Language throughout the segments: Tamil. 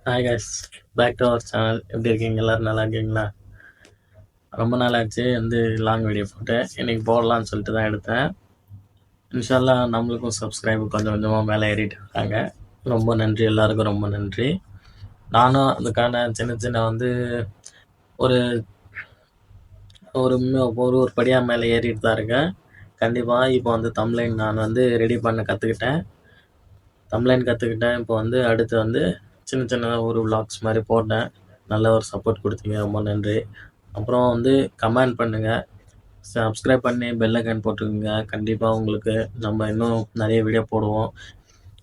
Hi guys, back to our channel. எப்படி இருக்கீங்க? எல்லோரும் நல்லா இருக்கீங்களா? ரொம்ப நாள் ஆச்சு வந்து லாங் வீடியோ போட்டு இன்றைக்கி போடலான்னு சொல்லிட்டு தான் எடுத்தேன். இன்ஷால்லா நம்மளுக்கும் சப்ஸ்கிரைபர் கொஞ்சம் கொஞ்சமாக மேலே ஏறிட்டு இருக்காங்க. ரொம்ப நன்றி, எல்லாருக்கும் ரொம்ப நன்றி. நானும் அதுக்கான சின்ன சின்ன வந்து ஒரு ஒரு ஒரு ஒரு படியாக மேலே ஏறிட்டு தான் இருக்கேன். கண்டிப்பாக இப்போ வந்து தம்ப்லைன் நான் வந்து ரெடி பண்ண கற்றுக்கிட்டேன். இப்போ வந்து அடுத்து வந்து சின்ன சின்ன ஒரு விலாக்ஸ் மாதிரி போட்டேன். நல்ல ஒரு சப்போர்ட் கொடுத்தீங்க, ரொம்ப நன்றி. அப்புறம் வந்து கமெண்ட் பண்ணுங்கள், சப்ஸ்கிரைப் பண்ணி பெல் ஐக்கான் போட்டுக்கோங்க. கண்டிப்பாக உங்களுக்கு நம்ம இன்னும் நிறைய வீடியோ போடுவோம்.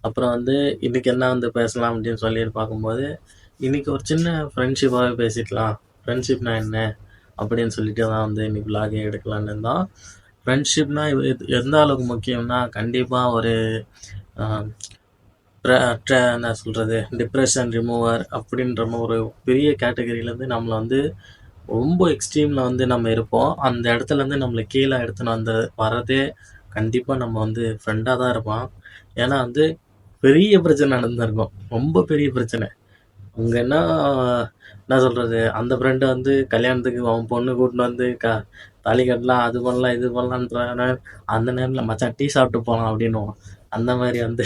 அப்புறம் வந்து இன்றைக்கி என்ன வந்து பேசலாம் அப்படின்னு சொல்லிட்டு பார்க்கும்போது, இன்றைக்கி ஒரு சின்ன ஃப்ரெண்ட்ஷிப்பாகவே பேசிக்கலாம். ஃப்ரெண்ட்ஷிப்னா என்ன அப்படின்னு சொல்லிட்டு தான் வந்து இன்றைக்கி விலாகே எடுக்கலான்னு தான். ஃப்ரெண்ட்ஷிப்னா எந்த அளவுக்கு முக்கியம்னா, கண்டிப்பாக ஒரு என்ன சொல்கிறது, டிப்ரெஷன் ரிமூவர் அப்படின்ற ஒரு பெரிய கேட்டகரியிலேருந்து நம்மளை வந்து ரொம்ப எக்ஸ்ட்ரீமில் வந்து நம்ம இருப்போம். அந்த இடத்துலேருந்து நம்மளை கீழே எடுத்துன்னு வரதே கண்டிப்பாக நம்ம வந்து ஃப்ரெண்டாக தான் இருப்பான். ஏன்னா வந்து பெரிய பிரச்சனை நடந்திருக்கும், ரொம்ப பெரிய பிரச்சனை. அவங்க என்ன சொல்கிறது, அந்த ஃப்ரெண்டு வந்து கல்யாணத்துக்கு அவன் பொண்ணு கூட்டின்னு வந்து தாலி கட்டலாம், அது பண்ணலாம், இது பண்ணலான்ற அந்த நேரத்தில் மச்சான் டீ சாப்பிட்டு போகலாம் அப்படின்னுவோம். அந்த மாதிரி வந்து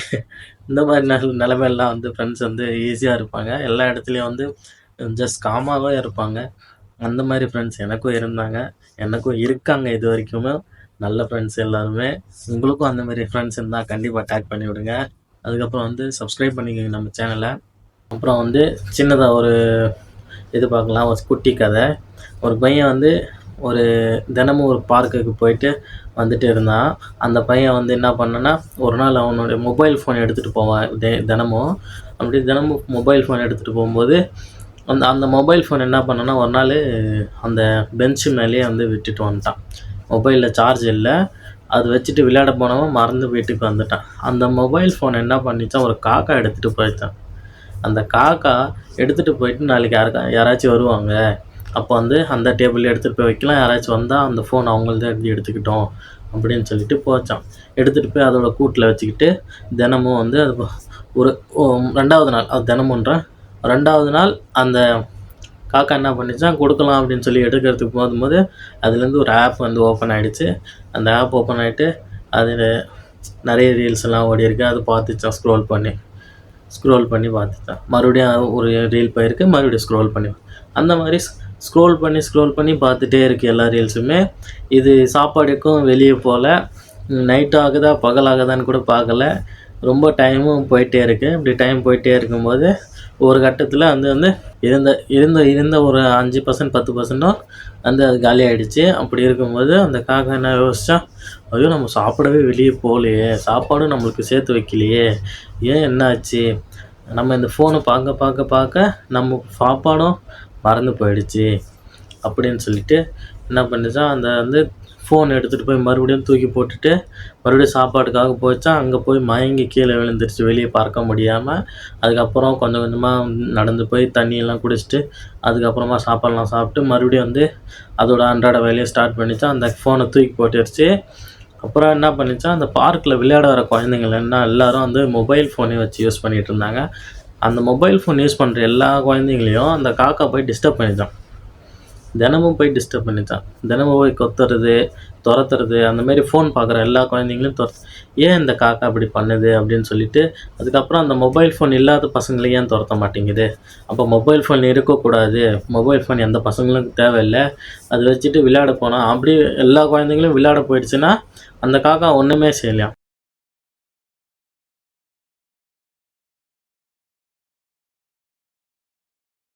இந்த மாதிரி நிலைமையெல்லாம் வந்து ஃப்ரெண்ட்ஸ் வந்து ஈஸியாக இருப்பாங்க. எல்லா இடத்துலையும் வந்து ஜஸ்ட் காமாகவே இருப்பாங்க. அந்த மாதிரி ஃப்ரெண்ட்ஸ் எனக்கும் இருந்தாங்க, எனக்கும் இருக்காங்க இது வரைக்குமே. நல்ல ஃப்ரெண்ட்ஸ் எல்லாருமே. உங்களுக்கும் அந்த மாதிரி ஃப்ரெண்ட்ஸ் இருந்தால் கண்டிப்பாக டேக் பண்ணி விடுங்க. அதுக்கப்புறம் வந்து சப்ஸ்கிரைப் பண்ணிக்கோங்க நம்ம சேனலை. அப்புறம் வந்து சின்னதாக ஒரு இது பார்க்கலாம், ஒரு குட்டி கதை. ஒரு பையன் வந்து தினமும் ஒரு பார்க்குக்கு போயிட்டு வந்துட்டு இருந்தான். அந்த பையன் வந்து என்ன பண்ணனா, ஒரு நாள் அவனுடைய மொபைல் ஃபோன் எடுத்துகிட்டு போவான். தினமும் மொபைல் ஃபோன் எடுத்துகிட்டு போகும்போது அந்த மொபைல் ஃபோன் என்ன பண்ணனா, ஒரு நாள் அந்த பெஞ்சு மேலேயே வந்து விட்டுட்டு வந்துட்டான். மொபைலில் சார்ஜ் இல்லை, அது வச்சுட்டு விளையாட போனவன் மறந்து வீட்டுக்கு வந்துட்டான். அந்த மொபைல் ஃபோன் என்ன பண்ணிச்சான், ஒரு காக்கா எடுத்துகிட்டு போயிட்டான். அந்த காக்கா எடுத்துகிட்டு போயிட்டு நாளைக்கு யாராச்சும் வருவாங்க, அப்போ வந்து அந்த டேபிள் எடுத்துகிட்டு போய் வைக்கலாம், யாராச்சும் வந்தால் அந்த ஃபோன் அவங்கள்தான் எடுத்துக்கிட்டோம் அப்படின்னு சொல்லிட்டு போச்சான். எடுத்துகிட்டு போய் அதோட கூட்டில் வச்சுக்கிட்டு தினமும் வந்து அது ஒரு 2வது நாள், அது தினமுன்றேன், 2வது நாள் அந்த காக்கா என்ன பண்ணிச்சான், கொடுக்கலாம் அப்படின்னு சொல்லி எடுக்கிறதுக்கு போகும்போது அதுலேருந்து ஒரு ஆப் வந்து ஓப்பன் ஆகிடுச்சு. அந்த ஆப் ஓப்பன் ஆகிட்டு அதில் நிறைய ரீல்ஸ் எல்லாம் ஓடி இருக்கு. அது பார்த்துச்சான், ஸ்க்ரோல் பண்ணி பார்த்துட்டான். மறுபடியும் ஒரு ரீல் போயிருக்கு, மறுபடியும் ஸ்க்ரோல் பண்ணி அந்த மாதிரி ஸ்க்ரோல் பண்ணி பார்த்துட்டே இருக்குது எல்லா ரீல்ஸுமே. இது சாப்பாடுக்கும் வெளியே போகல, நைட் ஆகுதா பகலாகுதான்னு கூட பார்க்கல. ரொம்ப டைமும் போயிட்டே இருக்குது. இப்படி டைம் போயிட்டே இருக்கும்போது ஒரு கட்டத்தில் வந்து இருந்த ஒரு 5% 10% வந்து அது காலி ஆகிடுச்சு. அப்படி இருக்கும்போது அந்த காக்கா என்ன யோசிச்சா, ஐயோ நம்ம சாப்பிடவே வெளியே போகலையே, சாப்பாடும் நம்மளுக்கு சேர்த்து வைக்கலையே, ஏன் என்ன ஆச்சு, நம்ம இந்த ஃபோனை பார்க்க நம்ம சாப்பாடும் மறந்து போயிடுச்சு அப்படின்னு சொல்லிட்டு என்ன பண்ணிச்சா, அந்த வந்து ஃபோன் எடுத்துகிட்டு போய் மறுபடியும் தூக்கி போட்டுட்டு மறுபடியும் சாப்பாட்டுக்காக போச்சா. அங்கே போய் மயங்கி கீழே விழுந்துருச்சு, வெளியே பார்க்க முடியாமல். அதுக்கப்புறம் கொஞ்சம் கொஞ்சமாக நடந்து போய் தண்ணியெல்லாம் குடிச்சிட்டு அதுக்கப்புறமா சாப்பாடெலாம் சாப்பிட்டு மறுபடியும் வந்து அதோட அன்றாட வேலையை ஸ்டார்ட் பண்ணிச்சா. அந்த ஃபோனை தூக்கி போட்டுருச்சு. அப்புறம் என்ன பண்ணிச்சா, அந்த பார்க்கில் விளையாட வர குழந்தைங்கள் எல்லோரும் வந்து மொபைல் ஃபோனே வச்சு யூஸ் பண்ணிகிட்டு இருந்தாங்க. அந்த மொபைல் ஃபோன் யூஸ் பண்ணுற எல்லா குழந்தைங்களையும் அந்த காக்கா போய் டிஸ்டர்ப் பண்ணிச்சான். தினமும் போய் கொத்துறது, துரத்துறது, அந்தமாரி ஃபோன் பார்க்குற எல்லா குழந்தைங்களையும் ஏன் இந்த காக்கா அப்படி பண்ணுது அப்படின்னு சொல்லிட்டு, அதுக்கப்புறம் அந்த மொபைல் ஃபோன் இல்லாத பசங்களை ஏன் துரத்த மாட்டேங்குது, அப்போ மொபைல் ஃபோன் இருக்கக்கூடாது, மொபைல் ஃபோன் எந்த பசங்களுக்கும் தேவையில்லை, அது வச்சுட்டு விளையாட போனால், அப்படி எல்லா குழந்தைங்களும் விளையாட போயிடுச்சுன்னா அந்த காக்கா ஒன்றுமே செய்யலையாம்.